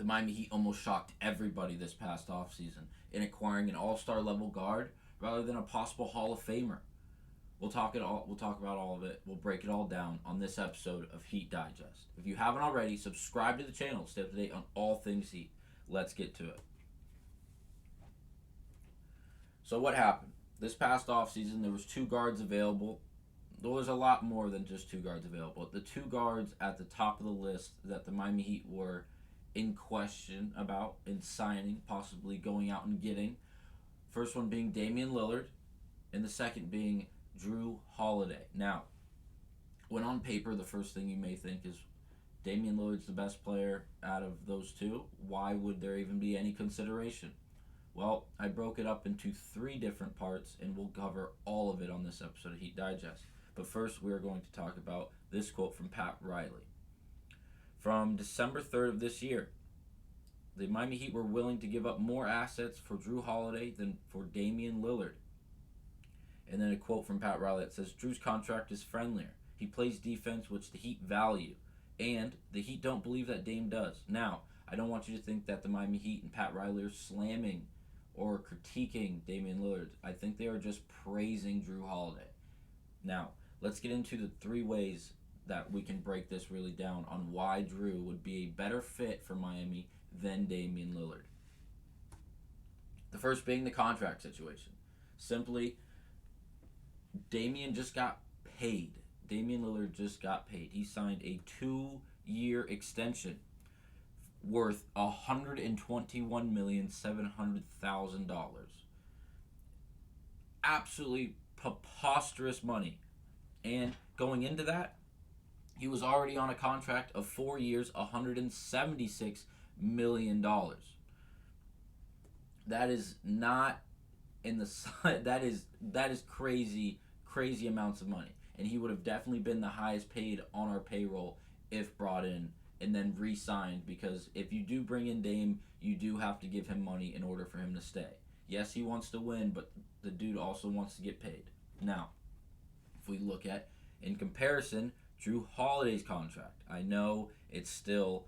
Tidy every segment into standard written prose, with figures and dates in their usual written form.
Miami Heat almost shocked everybody this past offseason in acquiring an all-star level guard rather than a possible Hall of Famer. We'll talk it all. We'll talk about all of it. We'll break it all down on this episode of Heat Digest. If you haven't already, subscribe to the channel. Stay up to date on all things Heat. Let's get to it. So what happened? This past offseason, there was 2 guards available. Well, there's a lot more than just 2 guards available. The 2 guards at the top of the list that the Miami Heat were in question about, in signing, possibly going out and getting. First one being Damian Lillard, and the second being Drew Holiday. Now, when on paper, the first thing you may think is Damian Lillard's the best player out of those 2. Why would there even be any consideration? Well, I broke it up into 3 different parts, and we'll cover all of it on this episode of Heat Digest. But first, we are going to talk about this quote from Pat Riley. From December 3rd of this year, the Miami Heat were willing to give up more assets for Drew Holiday than for Damian Lillard. And then a quote from Pat Riley that says, Drew's contract is friendlier. He plays defense, which the Heat value. And the Heat don't believe that Dame does. Now, I don't want you to think that the Miami Heat and Pat Riley are slamming or critiquing Damian Lillard. I think they are just praising Drew Holiday. Now, let's get into the 3 ways that we can break this really down on why Drew would be a better fit for Miami than Damian Lillard. The first being the contract situation. Simply, Damian just got paid. Damian Lillard just got paid. He signed a 2-year extension worth $121,700,000. Absolutely preposterous money. And going into that, he was already on a contract of 4 years, $176 million. That is not in the that is crazy amounts of money. And he would have definitely been the highest paid on our payroll if brought in and then re-signed, because if you do bring in Dame, you do have to give him money in order for him to stay. Yes, he wants to win, but the dude also wants to get paid. Now, if we look at, in comparison, Drew Holiday's contract, I know it's still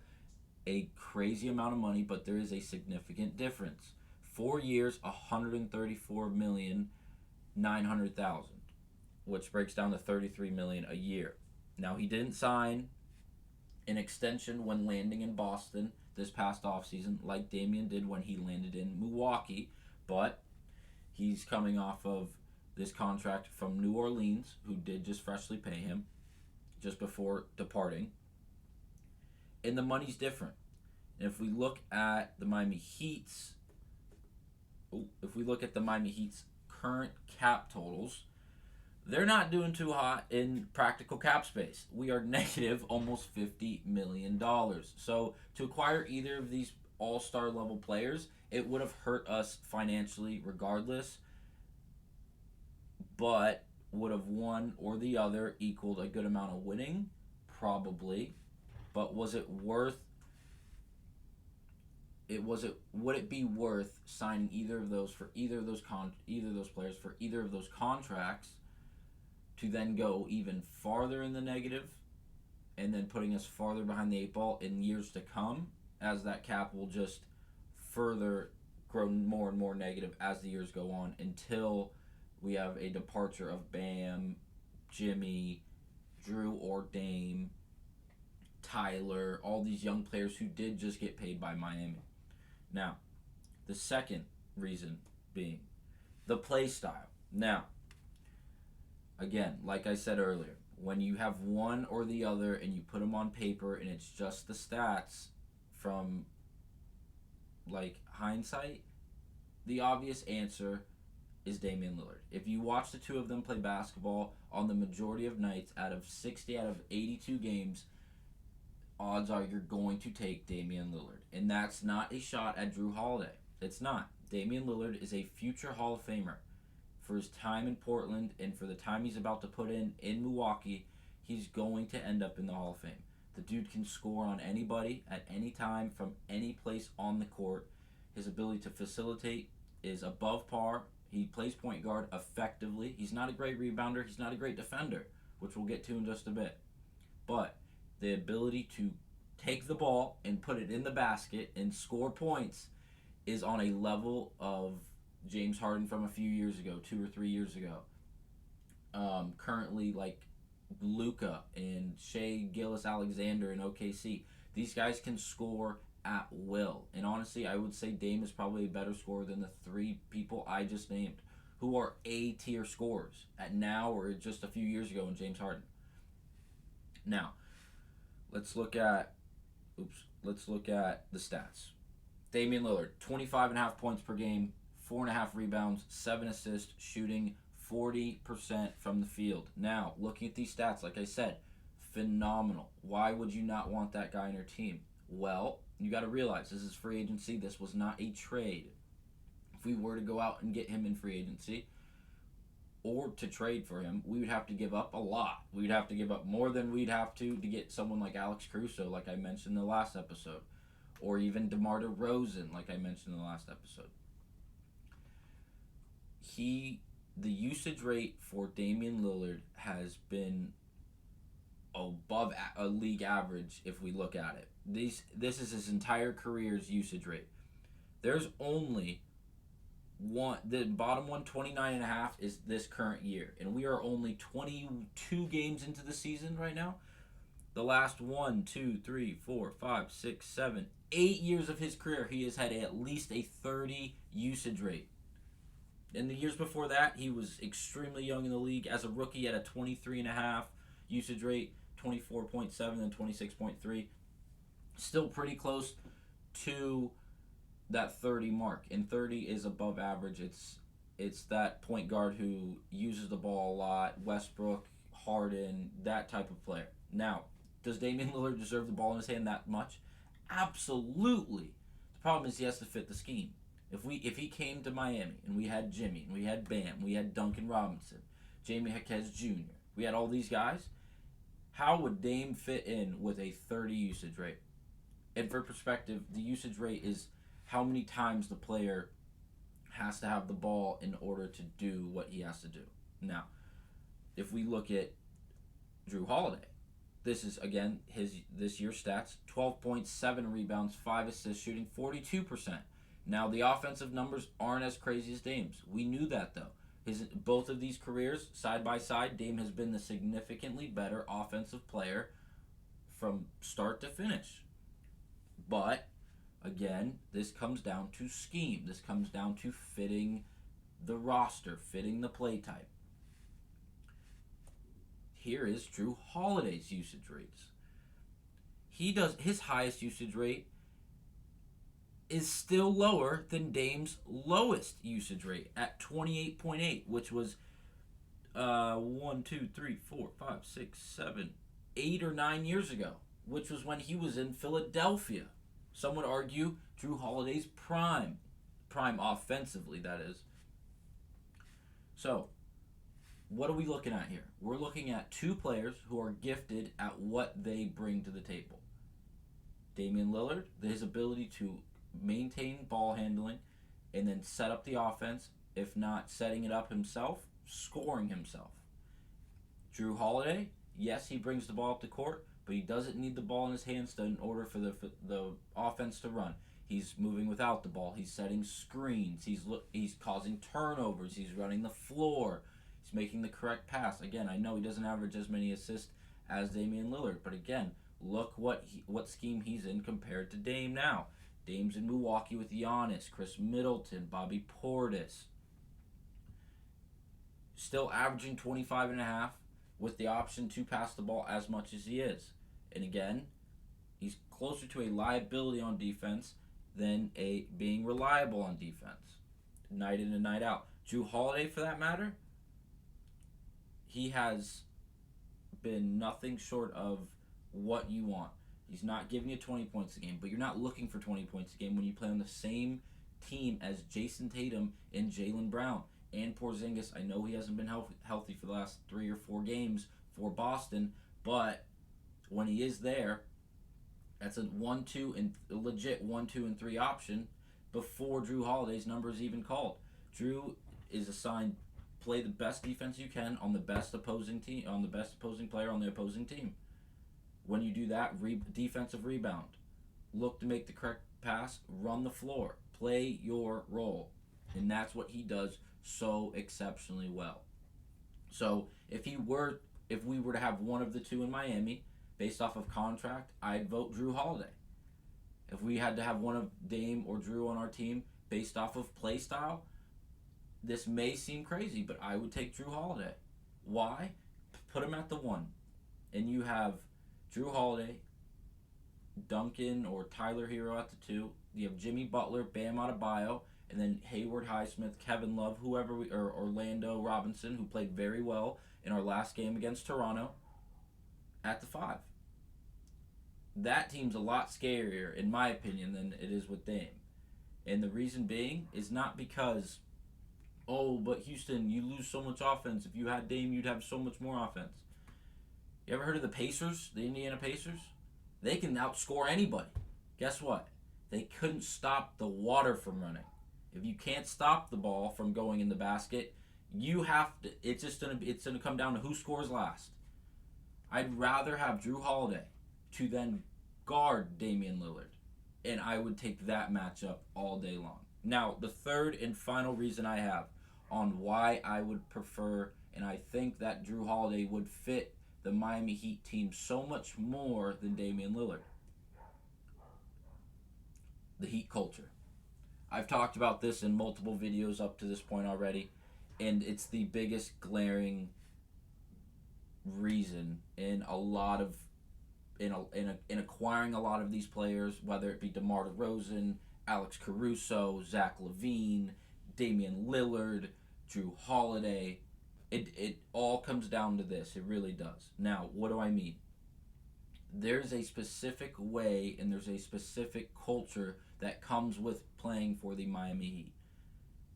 a crazy amount of money, but there is a significant difference. 4 years, $134,900,000, which breaks down to $33 million a year. Now, he didn't sign an extension when landing in Boston this past offseason like Damian did when he landed in Milwaukee, but he's coming off of this contract from New Orleans, who did just freshly pay him just before departing. And the money's different. And if we look at the Miami Heat's current cap totals, they're not doing too hot in practical cap space. We are negative almost $50 million. So to acquire either of these all-star level players, it would have hurt us financially regardless, but would have one or the other equaled a good amount of winning? Probably. But would it be worth signing either of those for either of those players for either of those contracts to then go even farther in the negative and then putting us farther behind the 8 ball in years to come, as that cap will just further grow more and more negative as the years go on until we have a departure of Bam, Jimmy, Drew or Dame, Tyler, all these young players who did just get paid by Miami. Now, the second reason being the play style. Now, again, like I said earlier, when you have one or the other and you put them on paper and it's just the stats from like hindsight, the obvious answer is Damian Lillard. If you watch the two of them play basketball on the majority of nights, out of 60 out of 82 games, odds are you're going to take Damian Lillard. And that's not a shot at Drew Holiday. It's not. Damian Lillard is a future Hall of Famer. For his time in Portland and for the time he's about to put in Milwaukee, he's going to end up in the Hall of Fame. The dude can score on anybody at any time from any place on the court. His ability to facilitate is above par. He plays point guard effectively. He's not a great rebounder. He's not a great defender, which we'll get to in just a bit. But the ability to take the ball and put it in the basket and score points is on a level of James Harden from a few years ago, 2 or 3 years ago. Currently, like Luka and Shea Gilgeous-Alexander in OKC. These guys can score at will. And honestly, I would say Dame is probably a better scorer than the three people I just named, who are A-tier scorers at now or just a few years ago in James Harden. Now, let's look at the stats. Damian Lillard, 25.5 points per game, 4.5 rebounds, 7 assists, shooting 40% from the field. Now, looking at these stats, like I said, phenomenal. Why would you not want that guy on your team? Well, you got to realize this is free agency. This was not a trade. If we were to go out and get him in free agency or to trade for him, we would have to give up a lot. We'd have to give up more than we'd have to get someone like Alex Caruso, like I mentioned in the last episode, or even DeMar DeRozan, like I mentioned in the last episode. The usage rate for Damian Lillard has been above a league average if we look at it. This is his entire career's usage rate. There's only one, the bottom one, 29.5 is this current year, and we are only 22 games into the season right now. The last 1, 2, 3, 4, 5, 6, 7, 8 years of his career, he has had at least a 30 usage rate. In the years before that, he was extremely young in the league. As a rookie, at a 23.5 usage rate, 24.7 and 26.3. Still pretty close to that 30 mark. And 30 is above average. It's that point guard who uses the ball a lot. Westbrook, Harden, that type of player. Now, does Damian Lillard deserve the ball in his hand that much? Absolutely. The problem is he has to fit the scheme. If he came to Miami and we had Jimmy, and we had Bam, we had Duncan Robinson, Jamie Jaquez Jr., we had all these guys, how would Dame fit in with a 30 usage rate? And for perspective, the usage rate is how many times the player has to have the ball in order to do what he has to do. Now, if we look at Jrue Holiday, this is, again, this year's stats, 12.7 rebounds, 5 assists, shooting 42%. Now, the offensive numbers aren't as crazy as Dame's. We knew that, though. Both of these careers, side by side, Dame has been the significantly better offensive player from start to finish. But, again, this comes down to scheme. This comes down to fitting the roster, fitting the play type. Here is Jrue Holiday's usage rates. His highest usage rate is still lower than Dame's lowest usage rate at 28.8, which was 1, 2, 3, 4, 5, 6, 7, 8 or 9 years ago, which was when he was in Philadelphia. Some would argue Jrue Holiday's prime offensively, that is. So, what are we looking at here? We're looking at two players who are gifted at what they bring to the table. Damian Lillard, his ability to maintain ball handling and then set up the offense, if not setting it up himself, scoring himself. Jrue Holiday, yes, he brings the ball up the court, but he doesn't need the ball in his hands in order for the offense to run. He's moving without the ball. He's setting screens. He's causing turnovers. He's running the floor. He's making the correct pass. Again, I know he doesn't average as many assists as Damian Lillard, but again, look what scheme he's in compared to Dame now. Dame's in Milwaukee with Giannis, Chris Middleton, Bobby Portis. Still averaging 25.5 with the option to pass the ball as much as he is. And again, he's closer to a liability on defense than a being reliable on defense. Night in and night out. Jrue Holiday, for that matter, he has been nothing short of what you want. He's not giving you 20 points a game, but you're not looking for 20 points a game when you play on the same team as Jason Tatum and Jaylen Brown and Porzingis. I know he hasn't been healthy for the last 3 or 4 games for Boston, but when he is there, that's a 1-2 and legit 1, 2, and 3 option before Jrue Holiday's number is even called. Jrue is assigned play the best defense you can on the best opposing team, on the best opposing player on the opposing team. When you do that, defensive rebound, look to make the correct pass, run the floor, play your role. And that's what he does so exceptionally well. So if we were to have one of the two in Miami based off of contract, I'd vote Drew Holiday. If we had to have one of Dame or Drew on our team based off of play style, this may seem crazy, but I would take Drew Holiday. Why? Put him at the one, and you have Drew Holiday, Duncan or Tyler Hero at the two. You have Jimmy Butler, Bam Adebayo, and then Hayward Highsmith, Kevin Love, or Orlando Robinson, who played very well in our last game against Toronto, at the five. That team's a lot scarier, in my opinion, than it is with Dame. And the reason being is not because, oh, but Houston, you lose so much offense. If you had Dame, you'd have so much more offense. You ever heard of the Pacers, the Indiana Pacers? They can outscore anybody. Guess what? They couldn't stop the water from running. If you can't stop the ball from going in the basket, you have to. It's gonna come down to who scores last. I'd rather have Drew Holiday to then guard Damian Lillard, and I would take that matchup all day long. Now, the third and final reason I have on why I would prefer, and I think that Drew Holiday would fit the Miami Heat team so much more than Damian Lillard. The Heat culture. I've talked about this in multiple videos up to this point already, and it's the biggest glaring reason in a lot of in acquiring a lot of these players, whether it be DeMar DeRozan, Alex Caruso, Zach LaVine, Damian Lillard, Drew Holiday. It all comes down to this. It really does. Now, what do I mean? There's a specific way and there's a specific culture that comes with playing for the Miami Heat.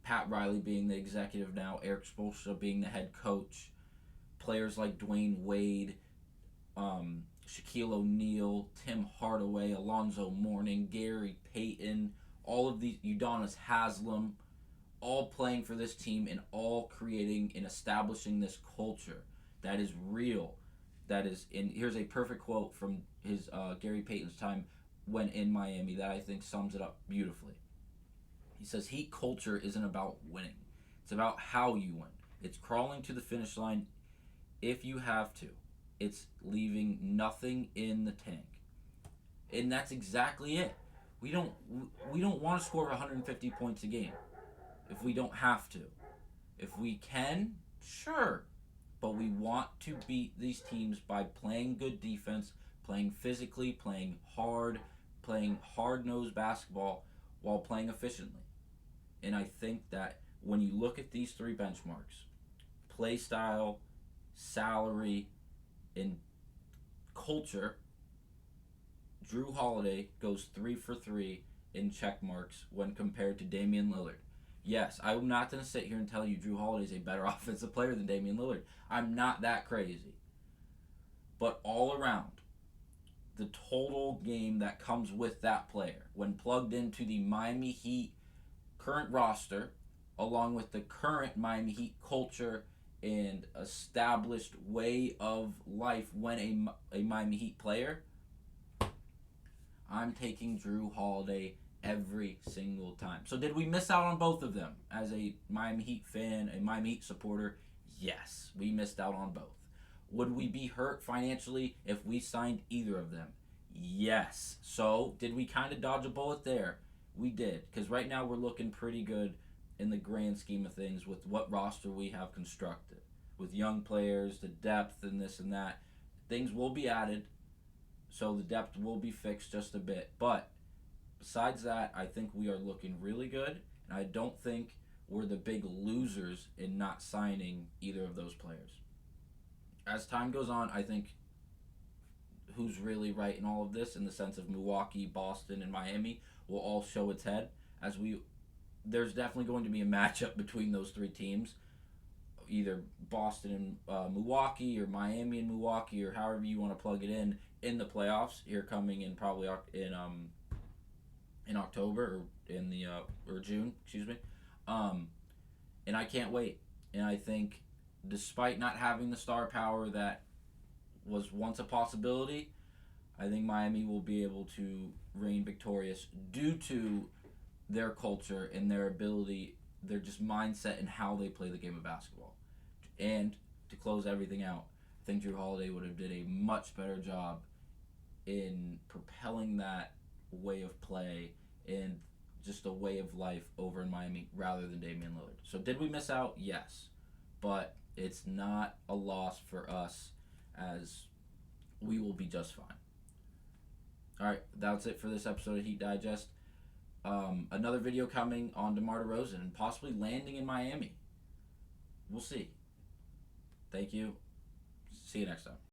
Pat Riley being the executive now, Eric Spoelstra being the head coach, players like Dwayne Wade, Shaquille O'Neal, Tim Hardaway, Alonzo Mourning, Gary Payton, all of these, Udonis Haslem, all playing for this team and all creating and establishing this culture that is real. That is, and here's a perfect quote from his Gary Payton's time when in Miami that I think sums it up beautifully. He says, Heat culture isn't about winning. It's about how you win. It's crawling to the finish line if you have to. It's leaving nothing in the tank. And that's exactly it. We don't want to score 150 points a game if we don't have to. If we can, sure. But we want to beat these teams by playing good defense, playing physically, playing hard-nosed basketball while playing efficiently. And I think that when you look at these three benchmarks, play style, salary, and culture, Drew Holiday goes 3 for 3 in check marks when compared to Damian Lillard. Yes, I'm not going to sit here and tell you Drew Holiday is a better offensive player than Damian Lillard. I'm not that crazy. But all around, the total game that comes with that player, when plugged into the Miami Heat current roster, along with the current Miami Heat culture and established way of life when a Miami Heat player, I'm taking Drew Holiday every single time. So did we miss out on both of them as a Miami Heat fan, a Miami Heat supporter? Yes, we missed out on both. Would we be hurt financially if we signed either of them? Yes. So did we kind of dodge a bullet there? We did, because right now we're looking pretty good in the grand scheme of things with what roster we have constructed. With young players, the depth and this and that. Things will be added, so the depth will be fixed just a bit. But besides that, I think we are looking really good, and I don't think we're the big losers in not signing either of those players. As time goes on, I think who's really right in all of this, in the sense of Milwaukee, Boston, and Miami, will all show its head. There's definitely going to be a matchup between those three teams, either Boston and Milwaukee, or Miami and Milwaukee, or however you want to plug it in the playoffs here coming in probably in October or June, excuse me. And I can't wait. And I think, despite not having the star power that was once a possibility, I think Miami will be able to reign victorious due to their culture and their ability, their just mindset and how they play the game of basketball. And to close everything out, I think Drew Holiday would have did a much better job in propelling that way of play and just a way of life over in Miami rather than Damian Lillard. So did we miss out? Yes. But it's not a loss for us, as we will be just fine. All right, that's it for this episode of Heat Digest. Another video coming on DeMar DeRozan and possibly landing in Miami. We'll see. Thank you. See you next time.